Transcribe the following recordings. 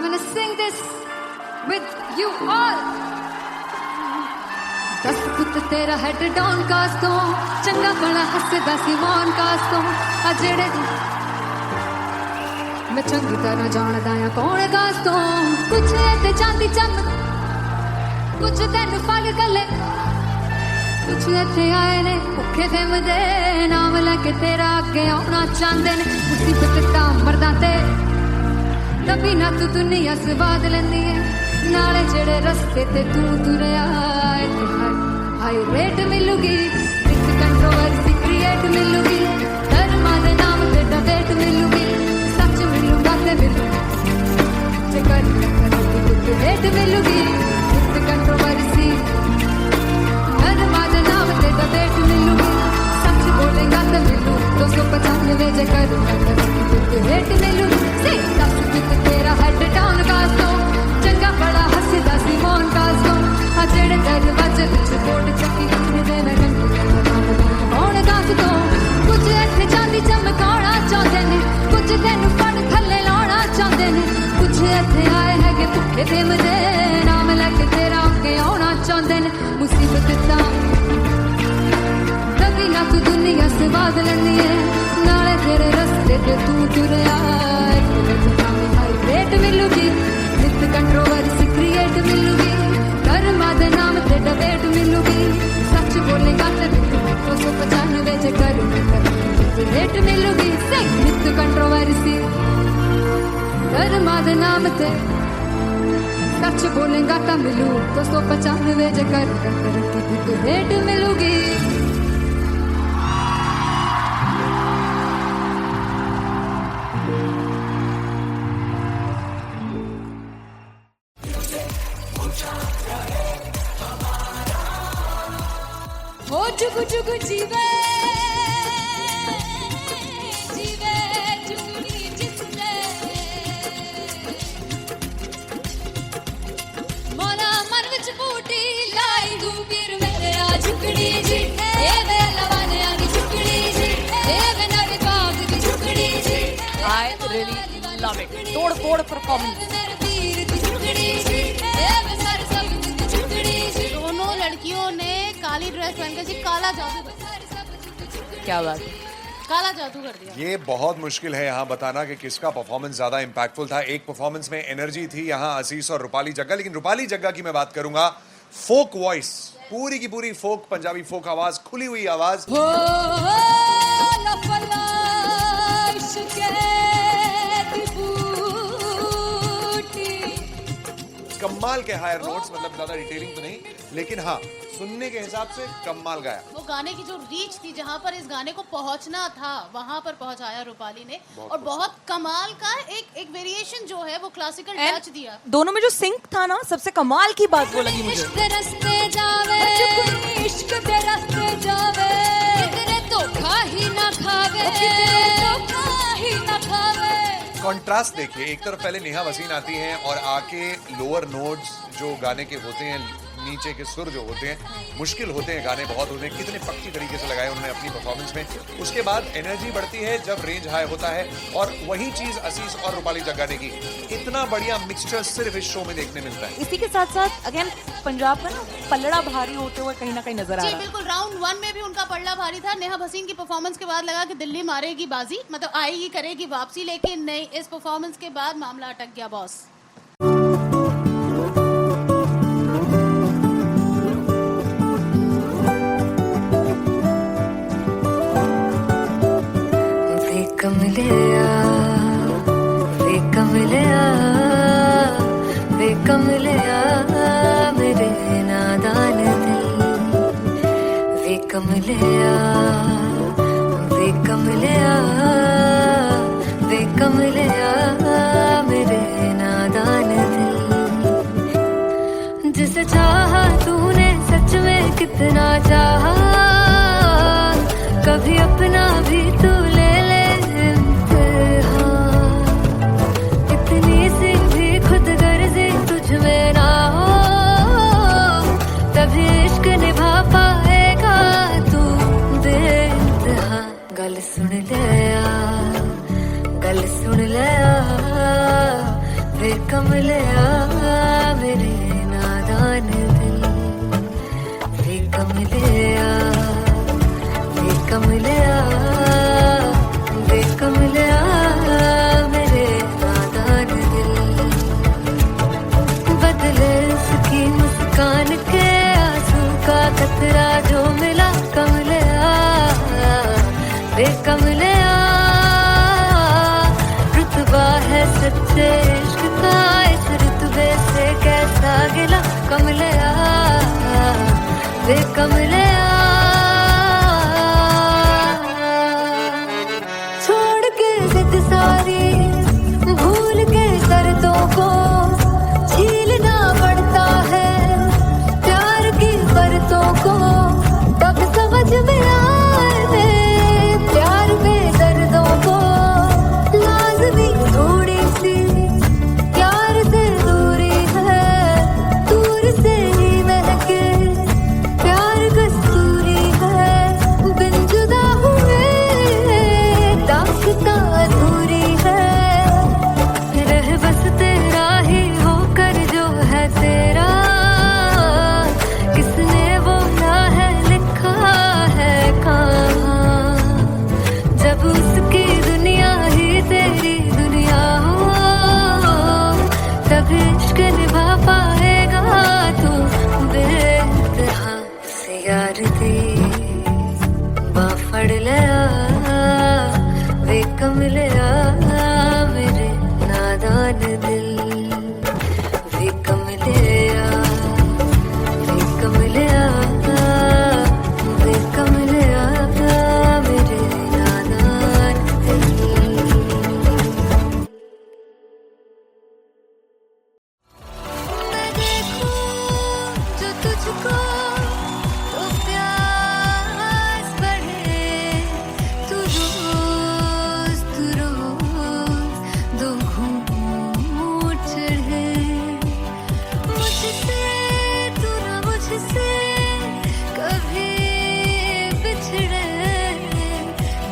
gonna sing this with you all. दस पुत तेरा हेड डाउन कास तो चंगा भला हसदा सी मान कास तो आ जेड़े मैं चंगी तरह जानदा आ कौन कास तो कुछ ते चांदी चम कुछ तेन फल गले कुछ इत्थे आए ने भुखे फिमदे नाम लैके तेरा अगे आउणा चाहंदे ने मुसीबत ता मरदा ते तभी ना तू दुनिया स्वाद लैंदी है नाले जेड़े रस्ते ते तू तुरया हाई रेट मिलूगी विद कंट्रोवर्सी क्रिएट मिलूगी धर्मा दे नाम ते डिबेट मिलूगी सच मिलूगा ते मिलू जे कर कुछ रेट मिलूगी विद कंट्रोवर्सी धर्मा दे नाम ते डिबेट मिलूगी सच बोलेगा ते मिलू 295 जे कर कुछ रेट मिलूगी से दस कुछ तेरा हेड डाउन कास तो चंगा बड़ा हसदा सी मोन कास तो आ जेड़े दरवाजे विच बोर्ड चक्की दे मैं कौन कास तो कुछ इत्थे चांदी चमकाना चाहते ने कुछ तेन फड़ थल्ले लाना चाहते ने कुछ इत्थे आए हैगे भुखे फिमदे नाम लैके तेरा अगे आउणा चाहते ने मुसीबत ता तभी ना तू दुनिया स्वाद लैंदी है नाले तेरे रस्ते ते तू तुरया रेट मिलूगी विद कंट्रोवर्सी क्रिएट मिलूगी धर्मा दे नाम ते डिबेट मिलूगी सच बोलेगा ते 295 जे कर रेट मिलूगी से विद कंट्रोवर्सी धर्मा दे नाम ते सच बोलेगा ता मिलू 295 जे कर रेट मिलूगी जुगु जुगु जीवे जीवे जुगनी जिसने मोना मन विच बूटी लाई गुबीर मेरे आ झुकड़ी जी ए वे लवाने आगी झुकड़ी जी ए वे नवी बाग की झुकड़ी जी I really love it. तोड़ परफॉर्मेंस दोनों लड़कियों ने काली ड्रेस पहनकर जी काला जादू क्या बात है काला जादू कर दिया। ये बहुत मुश्किल है यहाँ बताना कि किसका परफॉर्मेंस ज्यादा इंपैक्टफुल था। एक परफॉर्मेंस में एनर्जी थी यहाँ असीस और रूपाली जग्गा, लेकिन रूपाली जग्गा की मैं बात करूंगा फोक वॉइस, पूरी की पूरी फोक पंजाबी फोक आवाज, खुली हुई आवाज। कमाल के हायर नोट्स, मतलब ज्यादा डिटेलिंग तो नहीं, लेकिन हाँ सुनने के हिसाब से कमाल गाया। वो गाने की जो रीच थी, जहाँ पर इस गाने को पहुंचना था वहां पर पहुंचाया रूपाली ने, और बहुत कमाल का एक वेरिएशन जो है वो क्लासिकल टच दिया। दोनों में जो सिंक था ना, सबसे कमाल की बात वो लगी मुझे। इश्क दे रस्ते जावे इश्क दे रस्ते जावे कितने धोखा ही ना खावे धोखा ही ना खावे। कॉन्ट्रास्ट देखिए, एक तरफ पहले नेहा वसीन आती हैं और आके लोअर नोट्स जो गाने के होते हैं, नीचे के सुर जो होते हैं, मुश्किल होते हैं, गाने बहुत होते हैं, कितने पक्की तरीके से लगाए उन्होंने अपनी परफॉर्मेंस में। उसके बाद एनर्जी बढ़ती है जब रेंज हाई होता है, और वही चीज असीस और रूपाली जग्गा ने की। इतना बढ़िया मिक्सचर सिर्फ इस शो में देखने मिलता है। इसी के साथ साथ अगेन पंजाब का ना पल्लड़ा भारी होते हुए कहीं ना कहीं नजर आ रहा है। बिल्कुल, राउंड 1 में भी उनका पल्ला भारी था। नेहा भसीन की परफॉर्मेंस के बाद लगा कि दिल्ली मारेगी बाजी, मतलब आएगी करेगी वापसी, लेकिन नहीं, इस परफॉर्मेंस के बाद मामला अटक गया बॉस। मेरे नादान दिल वे कमलिया मेरे नादान दिल। जिसे चाहा तूने सच में कितना चाहा, कभी अपना भी तू ले ले इम्तिहान। इतनी सी भी खुद गर्जी तुझ में ना हो, तभी इश्क निभा पाएगा तू बेइंतहा। गल सुन ले वे कमलिया मेरे नादान दिल, वे कमलिया, वे कमलिया, वे कमलिया मेरे नादान दिल। बदले इसकी मुस्कान के आंसू का कतरा जो मिला कमलिया, वे कमलिया। रुतबा है सच्चे इश्क का इस रुतबे से कैसा गिला कमलिया, वे कमलिया। छोड़ के जिद सारी भूल के दर्दों को झीलना पड़ता है प्यार की बरतों को, तब समझ में आए प्यार में दर्दों को। लाज़मी थोड़ी सी प्यार से दूरी है, दूर से ही महके प्यार कस्तूरी है। बिन जुदा हुए दास्तां अधूरी है, रह बस तेरा ही होकर जो है तेरा, किसने वो ना है लिखा है कहाँ। जब उसकी दुनिया ही तेरी दुनिया हो, तब इश्क निभा पाएगा तू बेइंतहा से यार दी बाफड़ लिया, वे कमलिया मेरे नादान दिल, वे कमलिया, वे कमलिया, वे कमलिया मेरे नादान दिल। मैं देखूं जो तुझको तो प्यास बढ़े, तू रोज दो घूंट चढ़े। मुझसे तू ना मुझसे कभी बिछड़े,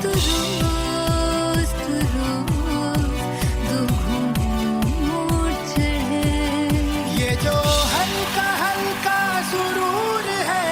तू रोज दो घूंट चढ़े। ये जो हल्का हल्का सुरूर है,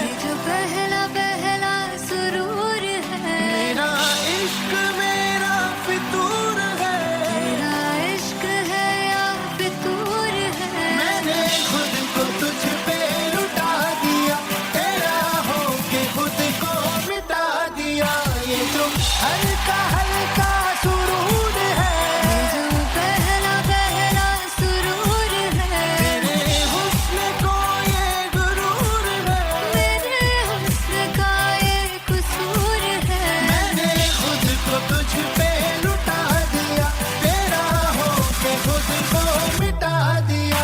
ये जो पहला पहला सुरूर है, मेरा इश्क मेरा फितूर है। तेरा इश्क है या फितूर है। मैंने खुद को तुझ पे लुटा दिया, तेरा होके खुद को मिटा दिया। ये जो हल्का हल्का सुरूर है, ये जो पहला पहला सुरूर है, तेरे हुस्न को ये गुरूर है। मेरे हुस्न का ये कसूर है। मैंने खुद को तुझ पे लुटा दिया, तेरा होके खुद को मिटा दिया।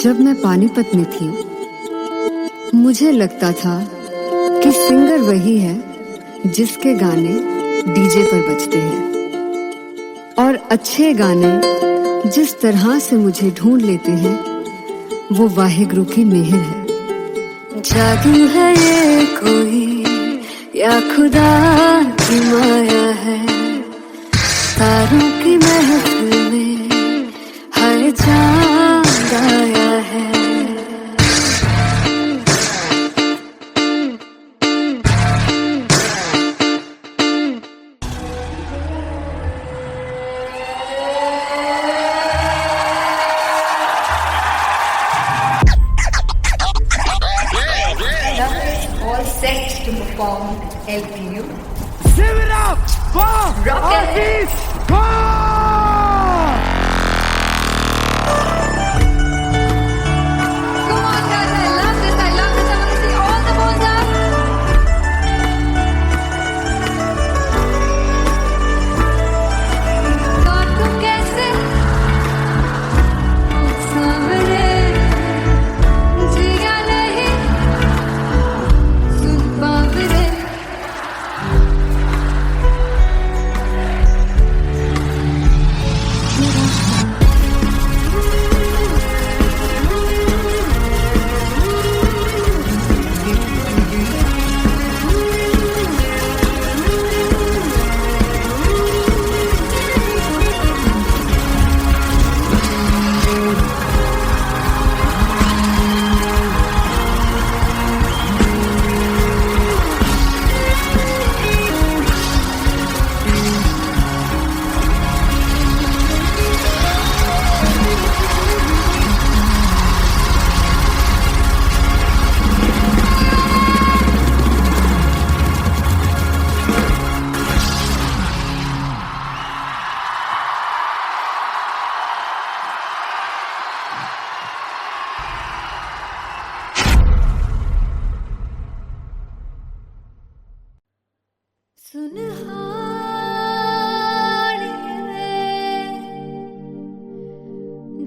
जब मैं पानीपत में थी मुझे लगता था कि सिंगर वही है जिसके गाने डीजे पर बजते हैं, और अच्छे गाने जिस तरह से मुझे ढूंढ लेते हैं वो वाहिगुरु की मेहर है। जादू है ये कोई या खुदा की माया है, तारों की महफिल में हर चांद आया है। All set to perform LPU. Give it up for Rocket. Come on guys, I love this, I love this. I want to see all the balls up. God तुम कैसे सामने जिया नहीं सुन पावरे।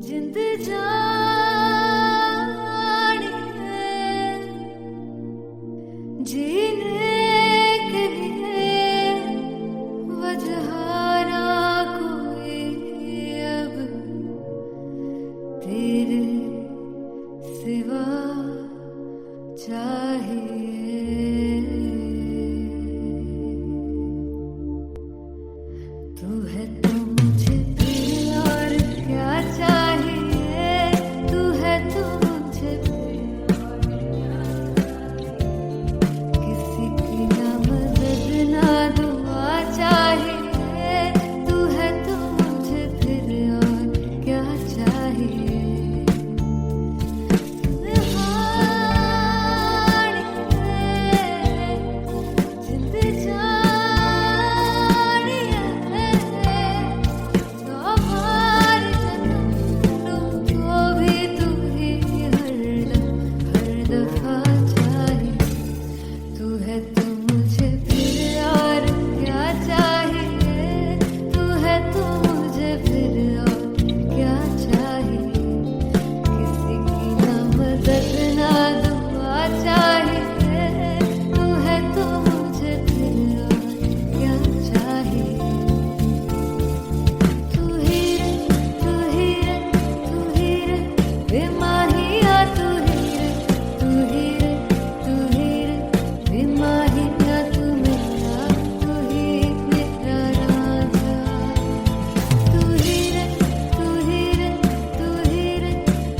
जिंद जान है जीने के लिए वजह ना कोई अब तेरे सिवा चाहिए। तू है तो मुझे फिर और क्या चाहिए, तू है तो मुझे फिर और क्या चाहिए। किसी की ना मदद ना दुआ चाहिए, तू है तो मुझे फिर और क्या चाहिए। जिंद जानिया तो बार तुमको भी तू ही हर दफा चाहिए। तू है तो मुझे फिर और क्या चाहिए, तू है तो मुझे फिर और क्या चाहिए। किसी की ना मदद ना दुआ चाहिए, तू है तो मुझे फिर और क्या चाहिए। तू ही रे तू ही रे तू ही रे बेमाहिया, तू ही रे तू ही रे तू ही रे बेमाहिया, तू मेरा तू ही मेरा राजा। तू ही रे तू ही रे तू ही रे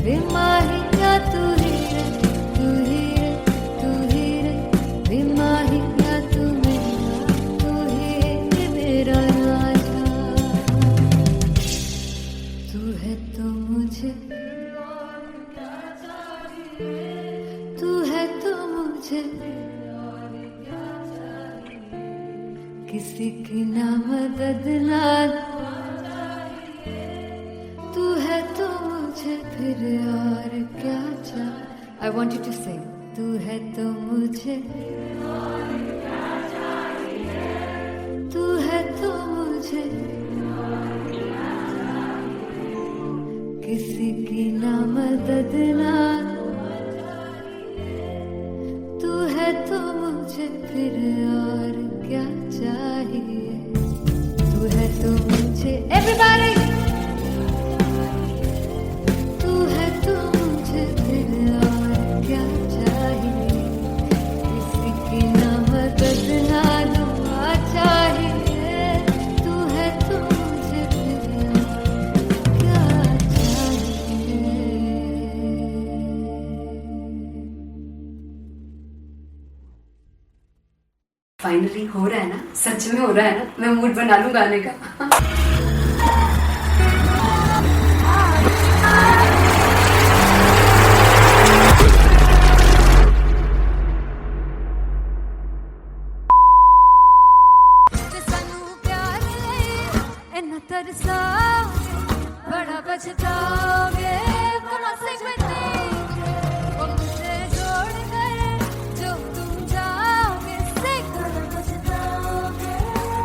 बेमाहिया, तू ही रे तू ही रे तू ही रे बेमाहिया, तू मेरा तू ही मेरा राजा। तू है तो मुझे तू है तो मुझे किसी की ना मदद ना तू है तो मुझे फिर और क्या चाहिए। I want you to sing. तू है तो मुझे तू है तो मुझे किसी की ना मदद ना तू है तो मुझे फिर और क्या चाहिए तू है तो मुझे एवरीबॉडी तू है तो मुझे फिर और क्या चाहिए किसी की ना मदद ना दुआ चाहिए तू है तो मुझे फिर और क्या चाहिए फाइनली हो रहा है ना, सच में हो रहा है ना, मैं मूड बना लूं गाने का। सानू प्यार लई इन्ना तरसाओगे बड़ा पछताओगे बड़ा सिकते वो मुझे छोड़ गए जो तुम जाओगे से बड़ा पछताओगे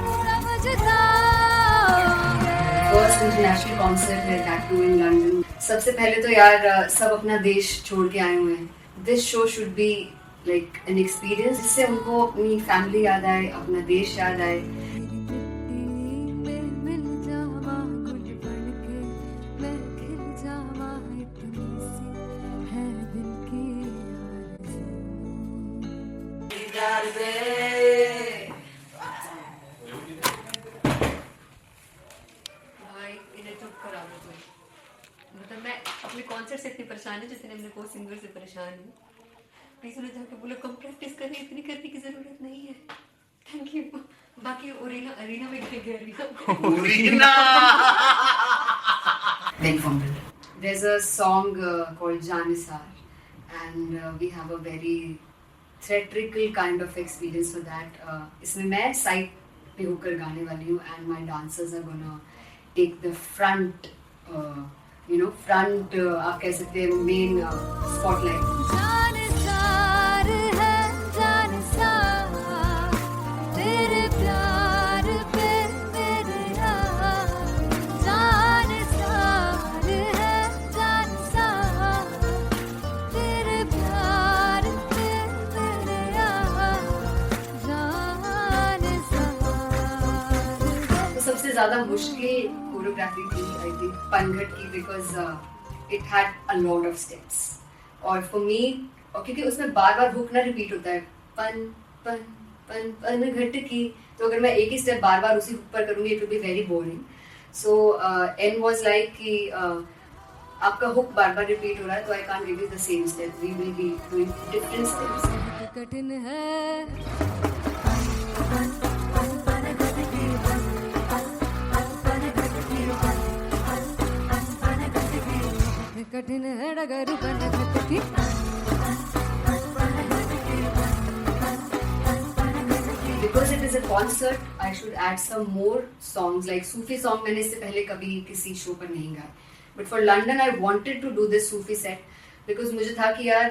बड़ा पछताओगे फर्स्ट इंटरनेशनल कॉन्सर्ट है दैट टू इन लंदन। सबसे पहले तो यार सब अपना देश छोड़ के आए हुए हैं। This show should be like an experience जिससे उनको अपनी फैमिली याद आए, अपना देश याद आए। मिल जावा गुल बन के मैं खिल जावा इतनी सी है दिल की आरज़ू भाई इन्हें चुप करा दो कोई। मतलब मैं अपने कॉन्सर्ट से इतनी परेशान हूँ जितने अपने को सिंगर से परेशान हूँ। प्लीज उन्हें जाके बोलो कम प्रैक्टिस करें, इतनी करने की जरूरत नहीं है। Thank you. बाकी ओरीना अरीना में गए arena Very fumble. There's a song called Janisar and we have a very theatrical kind of experience for that. इसमें मैं साइड पे होकर गाने वाली हूँ and my dancers are gonna take the front, front आप कह सकते हैं main spotlight. जानसार है जानसार तेरे प्यार पे मेरे यार जानसार है जानसार तेरे प्यार पे मेरे यार जानसार तो सबसे ज्यादा मुश्किल कोरियोग्राफी थी आई थिंक पनघट की because it had a lot of steps और फॉर मी और क्योंकि उसमें बार बार हुक ना रिपीट होता है पन पन पन पनघट की तो अगर मैं एक ही स्टेप बार बार उसी हुक पर करूंगी it will be very boring so an was like कि आपका हुक बार बार रिपीट हो रहा है तो I can't give you the same step we will be doing different steps कठिन है कठिन है डगर बनघट की Because it is a concert, I should add some more songs like Sufi song. मैंने इससे पहले कभी किसी शो पर नहीं गाया. But for London, I wanted to do this Sufi set because मुझे था कि यार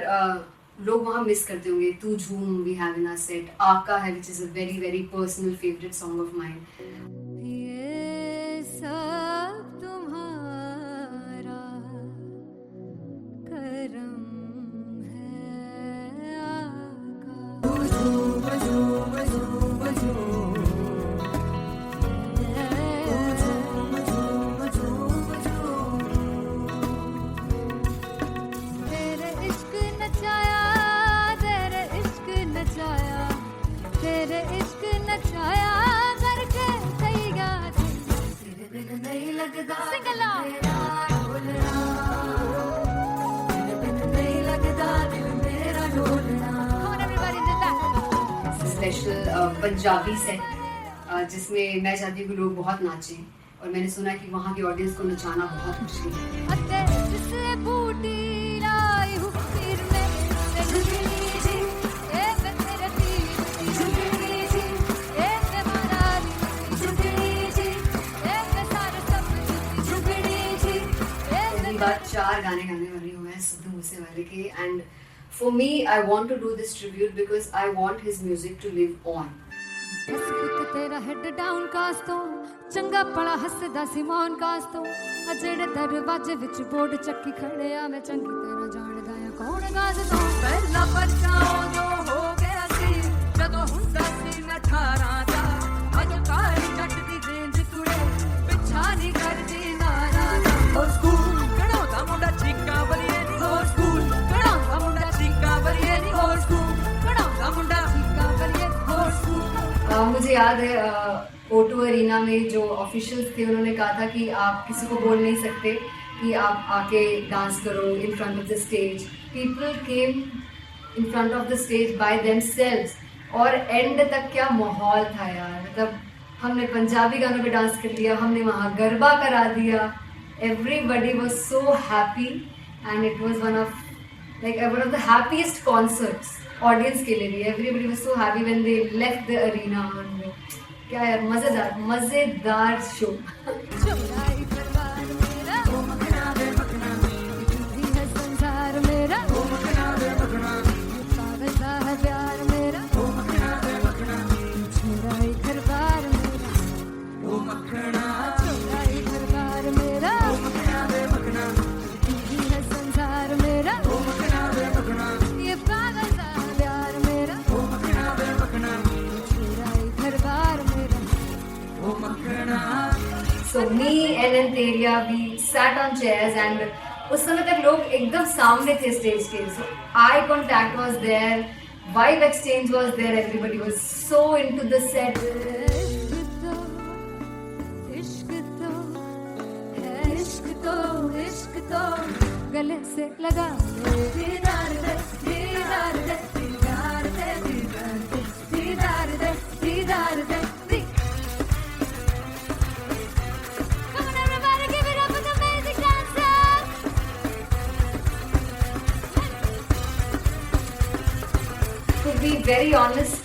लोग वहाँ मिस करते होंगे. तू झूम we have in our set. आका है which is a very very personal favorite song of mine. ये सब तुम्हारा करम है आका तेरे इश्क नचाया तेरे इश्क नचाया तेरे इश्क नचाया करके तैयार तेरे बिन नहीं लगता सिंगला तेरे बिन नहीं लगता दिल मेरा ढोलना Come on everybody do that special Punjabi set जिसमें मैं चाहती हूँ कि लोग बहुत नाचें और मैंने सुना कि वहाँ की ऑडियंस को नचाना बहुत मुश्किल है. अते जिसने बूटी लाई हूँ फिर में झुकनी जी ए मैं तेरे तीर झुकनी जी ए मैं मारा झुकनी जी ए मैं सारे सब झुकनी जी ए पहली बार 4 गाने गाने वाली हूँ मैं सिद्धू मूसेवाले के and for me I want to do this tribute because I want his music to live on. बस खुद ਤੇਰਾ ਹੈਡ ਡਾਊਨ ਕਾਸ ਤੋਂ ਚੰਗਾ ਭਲਾ ਹੱਸਦਾ ਸੀ ਮੌਨ ਕਾਸ ਤੋਂ ਆ ਜਿਹੜੇ ਦਰਵਾਜ਼ੇ ਵਿੱਚ ਬੋਰਡ ਚੱਕੀ ਖੜਿਆ ਮੈਂ ਚੰਗੀ ਤਰ੍ਹਾਂ ਜਾਣਦਾ ਆ ਕੌਣ ਗਾਜ਼ ਤੋਂ ਪਹਿਲਾ ਬੱਚਾ ਉਦੋਂ ਹੋ ਗਿਆ ਸੀ ਜਦੋਂ ਹੁੰਦਾ ਸੀ ਮੈਂ 18 ਦਾ ਅੱਜ ਕਾਲੀ ਜੱਟ ਦੀ ਰੇਂਜ ਕੁੜੇ ਪਿੱਛਾ ਨਹੀਂ ਕਰਦੀ ਨਾਰਾ ਦਾ ਹੋਰ ਸਕੂਲ ਕਢਾਉਂਦਾ ਮੁੰਡਾ ਚੀਕਾਂ ਵਰੀਏ ਨਹੀਂ ਹੋਰ ਸਕੂਲ ਕਢਾਉਂਦਾ ਮੁੰਡਾ ਚੀਕਾਂ ਵਰੀਏ ਨਹੀਂ ਹੋਰ ਸਕੂਲ ਕਢਾਉਂਦਾ ਮੁੰਡਾ ਚੀਕਾਂ ਵਰੀਏ ਹੋਰ ਸਕੂਲ मुझे याद है O2 अरीना में जो ऑफिशियल्स थे उन्होंने कहा था कि आप किसी को बोल नहीं सकते कि आप आके डांस करो in front of the stage. People came in front of the stage by themselves और एंड तक क्या माहौल था यार. मतलब हमने पंजाबी गानों पे डांस कर लिया, हमने वहाँ गरबा करा दिया. Everybody was so happy and it was one of the happiest concerts audience के लिए भी. Everybody was so happy when they left the arena. क्या यार मजेदार शो. चौराई परिवार मेरा ओ मखना वे मखना जी है संसार मेरा ओ मखना वे मखना पागल सा है प्यार मेरा ओ मखना वे मखना चौराई परिवार मेरा ओ मखना चौराई परिवार मेरा ओ मखना वे मखना जी है संसार मेरा ओ मखना वे मखना ये पागल सा है प्यार मेरा ओ मखना वे मखना चौराई परिवार मेरा. So me and Anteria, we sat on chairs and उस समय तक लोग एकदम सामने थे स्टेज के. So eye contact was there, vibe exchange was there, everybody was so into the set. इश्क तो गले से लगा दीदार दे दीदार दे दीदार दे दीदार दे दीदार दे. Come on everybody, give it up for the amazing dancers. To be very honest,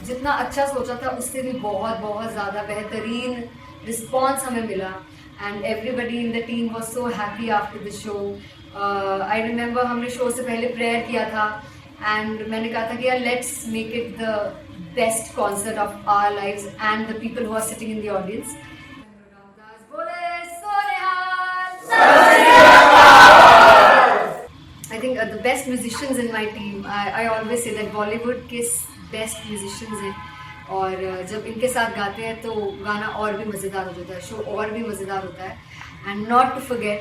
जितना अच्छा सोचा था उससे भी बहुत ज़्यादा बेहतरीन रिस्पॉन्स हमें मिला. And everybody in the team was so happy after the show. I remember हमने शो से पहले प्रेयर किया था and मैंने कहा था कि यार let's make it the best concert of our lives and the people who are sitting in the audience. I think the best musicians in my team. I always say that Bollywood के best musicians हैं. और जब इनके साथ गाते हैं तो गाना और भी मज़ेदार हो जाता है, शो और भी मज़ेदार होता है. And not to forget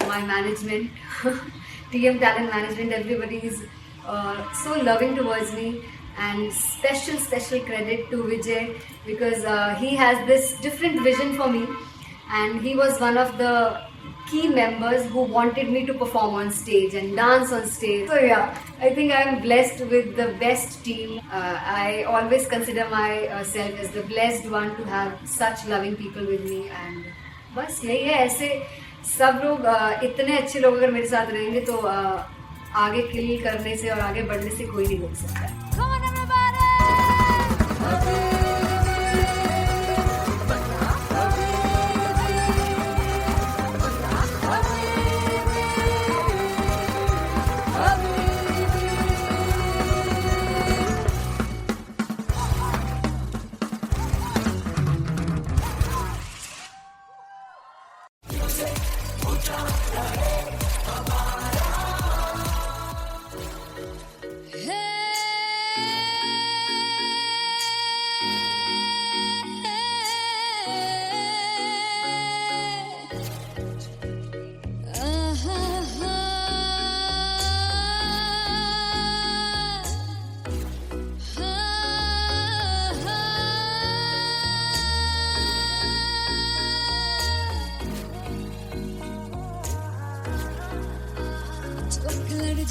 my management, TM Talent Management, everybody is so loving towards me. And special credit to Vijay because he has this different vision for me and he was one of the key members who wanted me to perform on stage and dance on stage. So yeah, I think I'm blessed with the best team. I always consider myself as the blessed one to have such loving people with me. And बस यही है. ऐसे सब लोग इतने अच्छे लोग अगर मेरे साथ रहेंगे तो आगे किल करने से और आगे बढ़ने से कोई नहीं रोक सकता है. Come on everybody.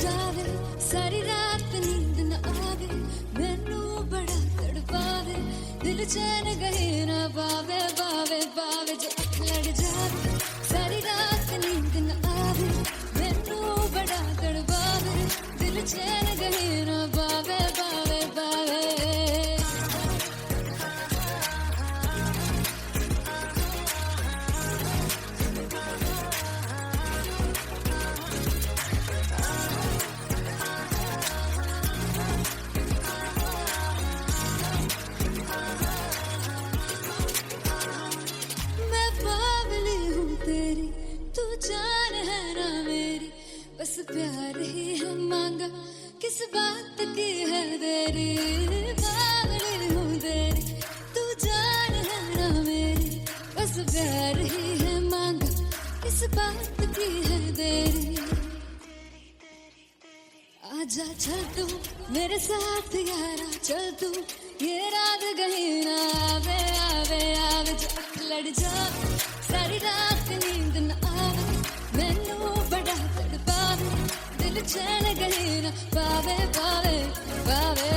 जावे सारी रात नींद न आवे मैनू बड़ा तड़पावे दिल चैन गहे न पावे पावे पावे जो अख लड़ जावे सारी रात नींद न आवे मैनू बड़ा तड़पावे दिल चैन गहे न पावे पावे पावे. किस बात की है देरी बावली हूँ तेरी तू जान है ना मेरी बस प्यार ही है मांगा किस बात की है देरी आजा चल तू मेरे साथ यारा चल तू ये रात कहीं ना आवे आवे आवे जो अख लड़ जा सारी रात नींद न आवे मैनू बड़ा तड़पावे दिल चैन कहीं ना पावे पावे पावे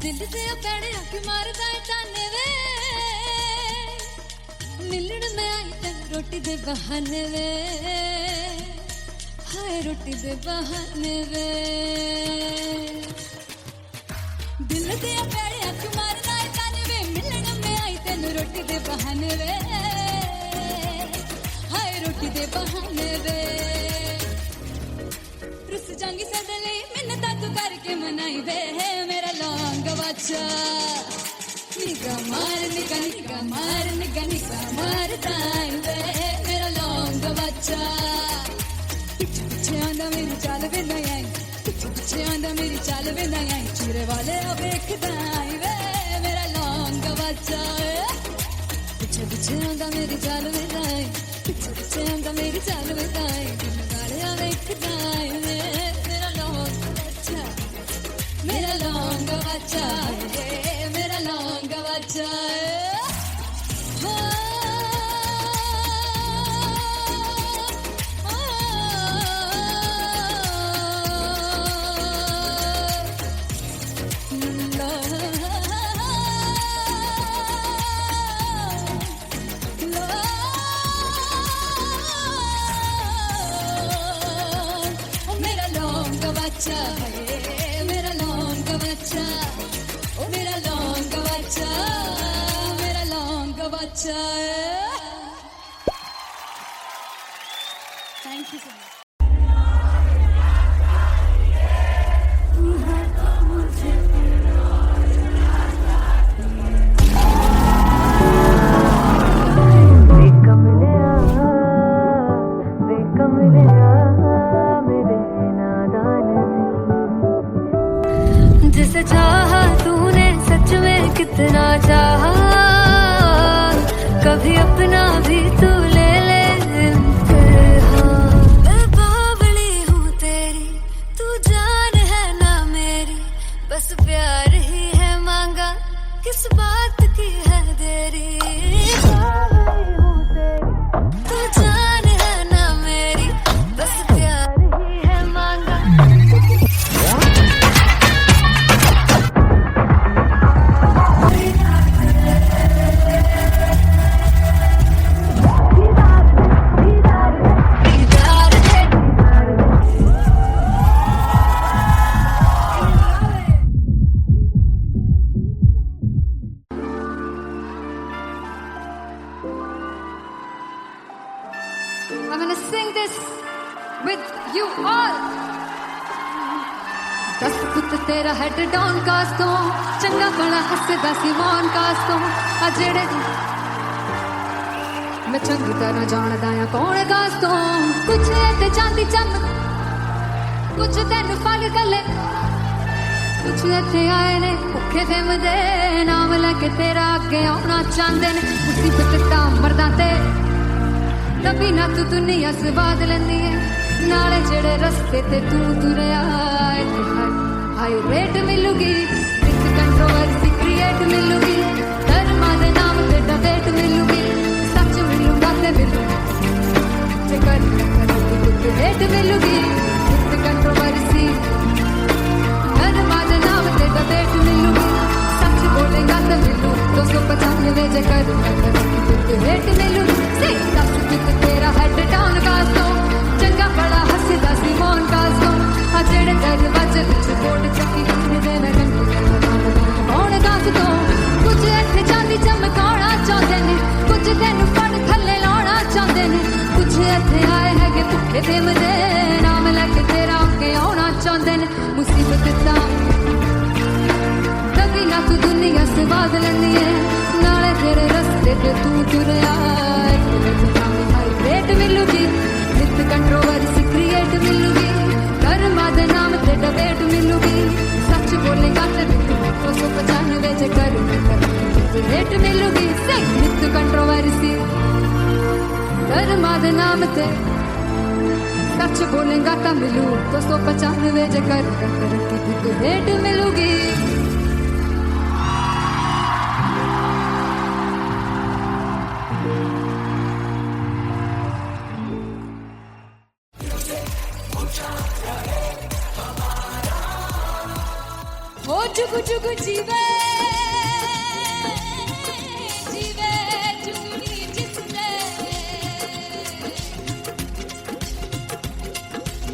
दिल से पैड़े आके मारदा है ताने वे मिलन में आई तक रोटी दे बहाने वे हाय रोटी दे बहाने वे दिल से पैड़े आके मारदा है ताने वे मिलन में आई तक रोटी दे बहाने वे हाय रोटी दे बहाने वे रुस जांगी सदले मिन्नता तू करके मनाई वे मेरा लौंग बच्चा निगा मार ताई वे मेरा लौंग बच्चा पीछे पीछे आंदा मेरी चाल वे नहीं आई पीछे पीछे आंदा मेरी चाल वे नहीं आई चूरे वाले वेखदा आई वे मेरा लौंग बच्चा पीछे पीछे आंदा मेरी चाल वे नहीं आई पीछे पीछे आंदा मेरी चाल वे नहीं आई वाले वेखदा आई वे मेरा लौंग बच्चा मेरा लौंग बच्चा मेरा लौंग बच्चा मेरा लौंग बच्चा मेरा लौंग बच्चा ओ मेरा लौंग बच्चा मेरा लौंग बच्चा थैंक यू सो मच जिसे चाहा तूने सच में कितना चाहा कभी अपना भी तू ले ले इम्तिहान मैं बावली हूँ तेरी तू जान है ना मेरी बस प्यार ही है मांगा किस बात की है देरी बावली हूँ तेरी तू जान है ना मेरी बस प्यार ही है मांगा I'm gonna sing this with you all. दस पुत तेरा हेड डाउन कास तो चंगा बड़ा हसदा सिमोन कास तो आ जेड़े मैं चंगी तरह जानदा आ कौन कास तो कुछ ते चांदी चम कुछ तेन फल गले कुछ इत्थे आए ने भुखे फिमदे नाम लेके तेरा अगे आउणा चाहंदे ने मुसीबत दा मरदा ते तभी ना तू दुनिया स्वाद लेंदी है नाले जेड़े रस्ते ते तू तुरया हाई रेट मिलूगी विद कंट्रोवर्सी क्रिएट मिलूगी धर्मा दे नाम ते डिबेट मिलूगी सच मिलूगा ते मिलूगा जे कर रेट मिलूगी विद कंट्रोवर्सी धर्मा दे नाम ते डिबेट मिलूगी सच बोलेगा ते मिलू 295 जे कर रेट मिलूगी तेरा हेड डाउन कास तो चंगा बड़ा हसदा सिमोन कास तो आ जेड़े दरवाजे विच बोर्ड चक्की रखदे ਕੁਝ ਤੈਨੂੰ ਫੜ ਥੱਲੇ ਲਾਉਣਾ ਚਾਹੁੰਦੇ ਨੇ ਕੁਝ ਇੱਥੇ ਆਏ ਹੈਗੇ ਭੁੱਖੇ ਫੇਮ ਦੇ ਨਾਮ ਲੈ ਕੇ ਤੇਰਾ ਅੱਗੇ ਆਉਣਾ ਚਾਹੁੰਦੇ ਨੇ ਮੁਸੀਬਤ ਤਾਂ ਕਦੀ ਨਾ ਤੂੰ ਦੁਨੀਆ ਸਵਾਦ ਲੈਂਦੀ ਏ ਨਾਲੇ ਤੇਰੇ ਰਸਤੇ ਤੇ ਤੂੰ ਤੁਰਿਆ ਰੇਟ ਮਿਲੂਗੀ ਨਿਤ ਕੰਟਰੋਵਰਸੀ ਕ੍ਰੀਏਟ ਮਿਲੂਗੀ ਕਰਮਾਂ ਦੇ ਨਾਮ ਤੇ ਡਬੇਟ ਮਿਲੂਗੀ ਸੱਚ ਬੋਲੇਗਾ ਤੇ 295 ਜੇ ਕਰ ਰੇਟ ਮਿਲੂਗੀ ਸਹੀ ਨਿਤ ਕੰਟਰੋਵਰਸੀ ਕਰਮਾਂ ਦੇ ਨਾਮ ਤੇ सच बोलेगा तो मिलू 295 जे कर रेट मिलूगी हो जुग जुग जीवे जीवे जुगनी जिसने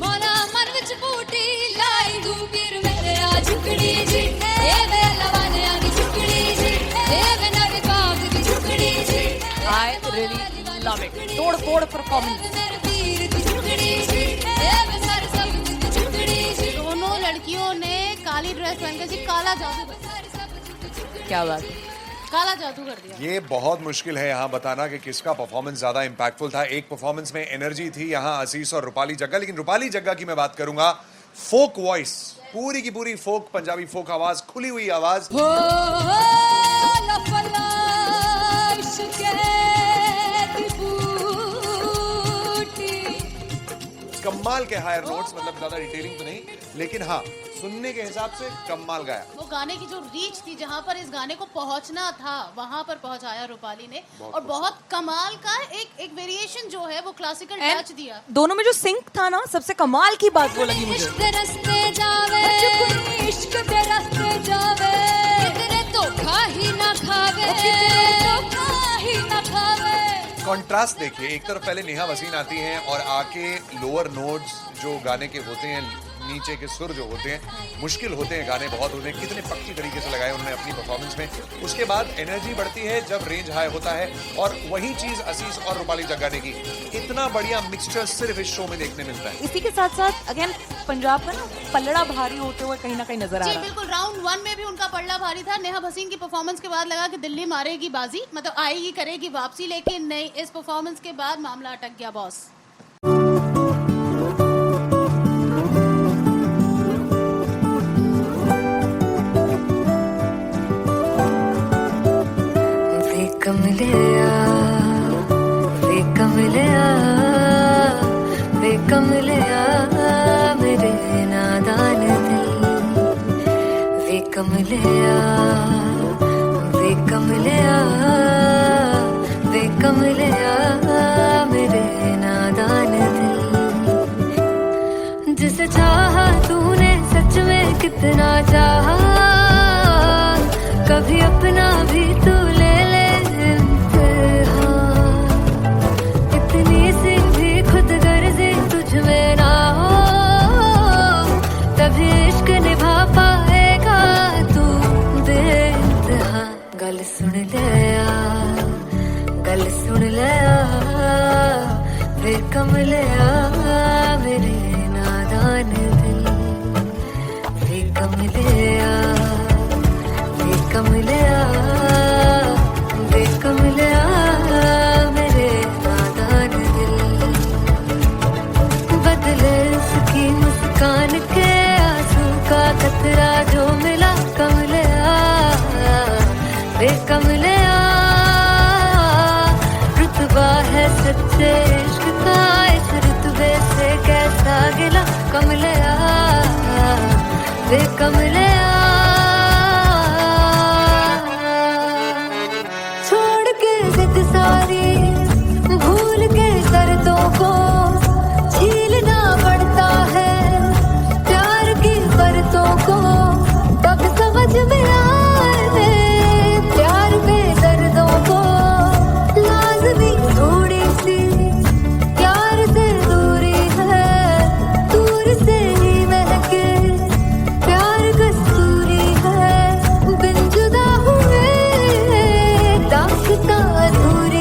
ਮੋਲਾ ਮਨ ਵਿੱਚ ਬੂਟੀ ਲਾਈ ਦੂ ਵੀਰ ਮੇਰੇ ਆ ਝੁਕੜੀ ਜੀ ਇਹ ਵੇ ਲਵਾਨਿਆਂ ਦੀ ਝੁਕੜੀ ਜੀ ਇਹ ਵੇ ਨਵੇਂ ਬਾਗ ਦੀ ਝੁਕੜੀ ਜੀ I really love it. ਤੋੜ ਫੋੜ performance. ਮੇਰੇ ਵੀਰ ਦੀ ਝੁਕੜੀ ਜੀ ਇਹ ਵੇ ਸਰ ਸਭ ਦੀ ਝੁਕੜੀ ਜੀ दोनों लड़कियों ने काली ड्रेस पहनकर जी काला जादू कर क्या बात है. काला जादू कर दिया ये बहुत मुश्किल है यहाँ बताना कि किसका परफॉर्मेंस ज्यादा इंपैक्टफुल था। एक परफॉर्मेंस में एनर्जी थी यहाँ असीस और रूपाली जग्गा, लेकिन रूपाली जग्गा की मैं बात करूंगा फोक वॉइस, पूरी की पूरी फोक पंजाबी फोक आवाज, खुली हुई आवाज। हो लफला इश्क़ दी बूटी कमाल के हायर नोट्स, मतलब ज्यादा डिटेलिंग तो नहीं, लेकिन हाँ सुनने के हिसाब से कमाल गाया। वो गाने की जो रीच थी जहाँ पर इस गाने को पहुंचना था वहां पर पहुंचाया रूपाली ने और बहुत कमाल का एक वेरिएशन जो है वो क्लासिकल And टच दिया। दोनों में जो सिंक था ना, सबसे कमाल की बात वो लगी मुझे. इश्क दे रस्ते जावे इश्क दे रस्ते जावे कितने धोखा ही ना खावे धोखा ही ना खावे। कॉन्ट्रास्ट देखिए, एक तरफ पहले नेहा वसीन आती हैं और आके लोअर नोट्स जो गाने के होते हैं, नीचे के सुर जो होते हैं, मुश्किल होते हैं, गाने बहुत होते हैं, कितने पक्की तरीके से लगाए उन्होंने अपनी परफॉर्मेंस में। उसके बाद एनर्जी बढ़ती है जब रेंज हाई होता है, और वही चीज असीस और रूपाली जग्गा ने की। इतना बढ़िया मिक्सचर सिर्फ इस शो में देखने मिलता है। इसी के साथ साथ अगेन पंजाब का ना पलड़ा भारी होते हुए कहीं ना कहीं नजर आ जी रहा है. बिल्कुल, राउंड 1 में भी उनका पलड़ा भारी था। नेहा भसीन की परफॉर्मेंस के बाद लगा कि दिल्ली मारेगी बाजी, मतलब आएगी करेगी वापसी, लेकिन नहीं, इस परफॉर्मेंस के बाद मामला अटक गया बॉस। मेरे नादान दिल वे कमलिया मेरे नादान दिल जिसे चाहा तूने सच में कितना चाहा कभी अपना भी तू ले ले इम्तिहान इतनी सी भी खुद गर्जी तुझ में ना हो तभी इश्क निभा पाएगा तू बेइंतहा। गल सुन लिया वे कमलिया मेरे नादान दिल वे कमलिया मेरे नादान दिल बदले उसकी मुस्कान के आंसू का कतरा जो मिला कमलिया वे कमलिया रुतबा है सच्चे इश्क का इस रुतबे से कैसा गिला कमलिया वे कमलिया छोड़ के जिद सारी भूल के शर्तों को झीलना पड़ता है प्यार की परतों को तब समझ में आए प्यार के दर्दों को लाजमी थोड़ी सी प्यार से दूरी है दूर से ही महके प्यार कस्तूरी है बिन जुदा हुए दास्तां अधूरी